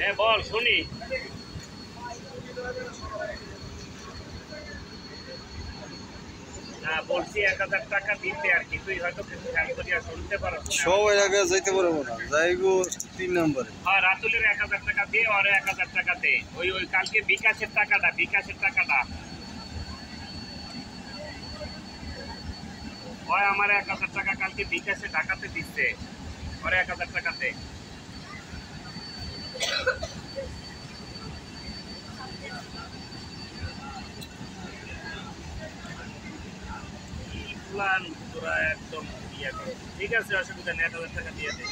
হ্যাঁ বল শুনি। না বলছি 1000 টাকা দিতে আর কি, তুই হয়তো কিছু খেয়াল করিয়া শুনতে পারো। সবাই আগে যাইতে পারবো না, যাইগো 3 নম্বরে। হ্যাঁ রাতুলের 1000 টাকা দে, ওরে 1000 টাকা দে। ওই ওই কালকে বিকাশের টাকাটা, ওই আমার 1000 টাকা কালকে বিকাশে ঢাকাতে দিচ্ছে, ওরে 1000 টাকা দে। প্ল্যান তোরা একদম ইয়ে কর। ঠিক আছে অসুবিধা নেই, 1000 টাকা দিয়ে দে।